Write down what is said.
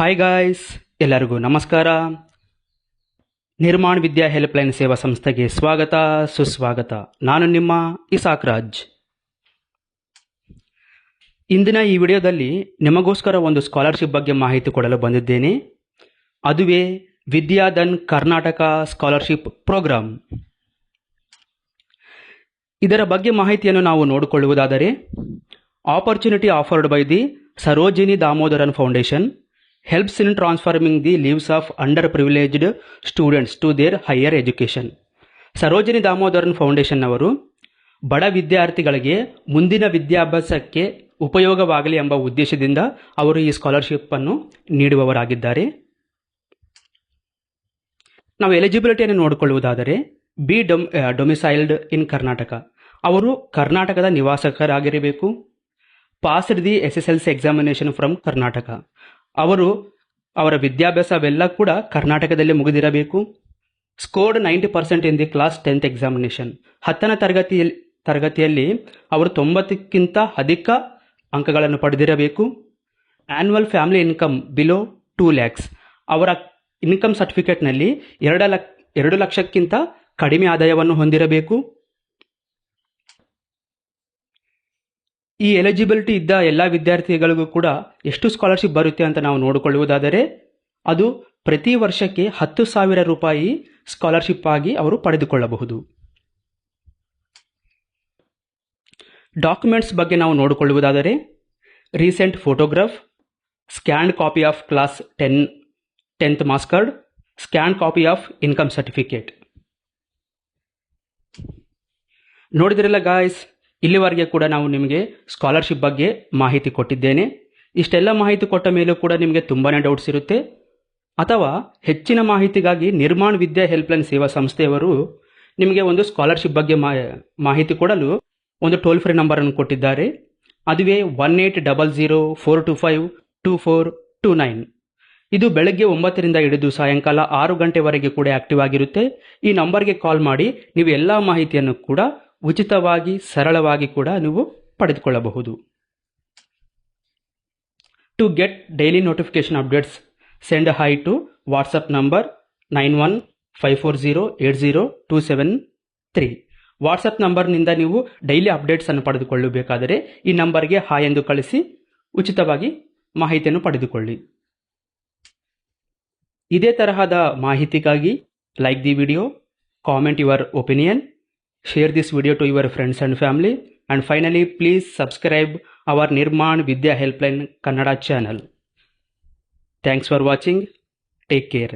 Hi guys, ಎಲ್ಲರಿಗೂ ನಮಸ್ಕಾರ. ನಿರ್ಮಾಣ ವಿದ್ಯಾ ಹೆಲ್ಪ್ಲೈನ್ ಸೇವಾ ಸಂಸ್ಥೆಗೆ ಸ್ವಾಗತ ಸುಸ್ವಾಗತ. ನಾನು ನಿಮ್ಮ ಇಸಾಕ್ ರಾಜ್. ಇಂದಿನ ಈ ವಿಡಿಯೋದಲ್ಲಿ ನಿಮಗೋಸ್ಕರ ಒಂದು ಸ್ಕಾಲರ್ಶಿಪ್ ಬಗ್ಗೆ ಮಾಹಿತಿ ಕೊಡಲು ಬಂದಿದ್ದೇನೆ. ಅದುವೇ ವಿದ್ಯಾಧನ್ ಕರ್ನಾಟಕ ಸ್ಕಾಲರ್ಶಿಪ್ ಪ್ರೋಗ್ರಾಮ್. ಇದರ ಬಗ್ಗೆ ಮಾಹಿತಿಯನ್ನು ನಾವು ನೋಡಿಕೊಳ್ಳುವುದಾದರೆ, opportunity afforded by the Sarojini Damodaran Foundation helps in transforming the lives of underprivileged students to their higher education. Sarojini Damodaran foundation ಅವರು ಬಡ ವಿದ್ಯಾರ್ಥಿಗಳಿಗೆ ಮುಂದಿನ ವಿದ್ಯಾಭ್ಯಾಸಕ್ಕೆ ಉಪಯೋಗವಾಗಲಿ ಎಂಬ ಉದ್ದೇಶದಿಂದ ಅವರು ಈ ಸ್ಕಾಲರ್ಶಿಪ್ ಅನ್ನು ನೀಡುವವರಾಗಿದ್ದಾರೆ. ನಾವು ಎಲಿಜಿಬಿಲಿಟಿಯನ್ನು ನೋಡಿಕೊಳ್ಳುವುದಾದರೆ, ಬಿ ಡೊಮಿಸೈಲ್ಡ್ ಇನ್ ಕರ್ನಾಟಕ, ಅವರು ಕರ್ನಾಟಕದ ನಿವಾಸಕರಾಗಿರಬೇಕು. Passed the SSLC examination from Karnataka, ಅವರು ಅವರ ವಿದ್ಯಾಭ್ಯಾಸವೆಲ್ಲ ಕೂಡ ಕರ್ನಾಟಕದಲ್ಲೇ ಮುಗಿದಿರಬೇಕು. Scored 90% in the class 10th examination, 10ನೇ ತರಗತಿಯಲ್ಲಿ ಅವರು 90ಕ್ಕಿಂತ ಅಧಿಕ ಅಂಕಗಳನ್ನು ಪಡೆದಿರಬೇಕು. Annual family income below 2 lakhs, ಅವರ ಇನ್ಕಮ್ ಸರ್ಟಿಫಿಕೇಟ್ನಲ್ಲಿ 2 ಲಕ್ಷಕ್ಕಿಂತ ಕಡಿಮೆ ಆದಾಯವನ್ನು ಹೊಂದಿರಬೇಕು. ಈ ಎಲಿಜಿಬಿಲಿಟಿ ಇದ್ದ ಎಲ್ಲ ವಿದ್ಯಾರ್ಥಿಗಳಿಗೂ ಕೂಡ ಎಷ್ಟು ಸ್ಕಾಲರ್ಶಿಪ್ ಬರುತ್ತೆ ಅಂತ ನಾವು ನೋಡಿಕೊಳ್ಳುವುದಾದರೆ, ಅದು ಪ್ರತಿ ವರ್ಷಕ್ಕೆ 10,000 ರೂಪಾಯಿ ಸ್ಕಾಲರ್ಶಿಪ್ ಆಗಿ ಅವರು ಪಡೆದುಕೊಳ್ಳಬಹುದು. ಡಾಕ್ಯುಮೆಂಟ್ಸ್ ಬಗ್ಗೆ ನಾವು ನೋಡಿಕೊಳ್ಳುವುದಾದರೆ, recent photograph, scanned copy of class 10th marks card, scan copy of income certificate. ನೋಡಿದ್ರಲ್ಲ ಗಾಯ್ಸ್, ಇಲ್ಲಿವರೆಗೆ ಕೂಡ ನಾವು ನಿಮಗೆ ಸ್ಕಾಲರ್ಶಿಪ್ ಬಗ್ಗೆ ಮಾಹಿತಿ ಕೊಟ್ಟಿದ್ದೇನೆ. ಇಷ್ಟೆಲ್ಲ ಮಾಹಿತಿ ಕೊಟ್ಟ ಮೇಲೂ ಕೂಡ ನಿಮಗೆ ತುಂಬಾ ಡೌಟ್ಸ್ ಇರುತ್ತೆ, ಅಥವಾ ಹೆಚ್ಚಿನ ಮಾಹಿತಿಗಾಗಿ ನಿರ್ಮಾಣ ವಿದ್ಯಾ ಹೆಲ್ಪ್ಲೈನ್ ಸೇವಾ ಸಂಸ್ಥೆಯವರು ನಿಮಗೆ ಒಂದು ಸ್ಕಾಲರ್ಶಿಪ್ ಬಗ್ಗೆ ಮಾಹಿತಿ ಕೊಡಲು ಒಂದು ಟೋಲ್ ಫ್ರೀ ನಂಬರನ್ನು ಕೊಟ್ಟಿದ್ದಾರೆ. ಅದುವೇ 1800-425-2429. ಇದು ಬೆಳಗ್ಗೆ 9ರಿಂದ ಹಿಡಿದು ಸಾಯಂಕಾಲ 6 ಗಂಟೆವರೆಗೆ ಕೂಡ ಆಕ್ಟಿವ್ ಆಗಿರುತ್ತೆ. ಈ ನಂಬರ್ಗೆ ಕಾಲ್ ಮಾಡಿ ನೀವು ಎಲ್ಲ ಮಾಹಿತಿಯನ್ನು ಕೂಡ ಉಚಿತವಾಗಿ ಸರಳವಾಗಿ ಕೂಡ ನೀವು ಪಡೆದುಕೊಳ್ಳಬಹುದು. To get daily notification updates, send hi to WhatsApp number 9154080273. WhatsApp ನಂಬರ್ನಿಂದ ನೀವು ಡೈಲಿ ಅಪ್ಡೇಟ್ಸ್ ಅನ್ನು ಪಡೆದುಕೊಳ್ಳಬೇಕಾದರೆ ಈ ನಂಬರ್ಗೆ ಹಾಯ್ ಎಂದು ಕಳಿಸಿ ಉಚಿತವಾಗಿ ಮಾಹಿತಿಯನ್ನು ಪಡೆದುಕೊಳ್ಳಿ. ಇದೇ ತರಹದ ಮಾಹಿತಿಗಾಗಿ like the video, comment your opinion, share this video to your friends and family, and finally please subscribe our Nirman Vidya Helpline Kannada channel. Thanks for watching. Take care.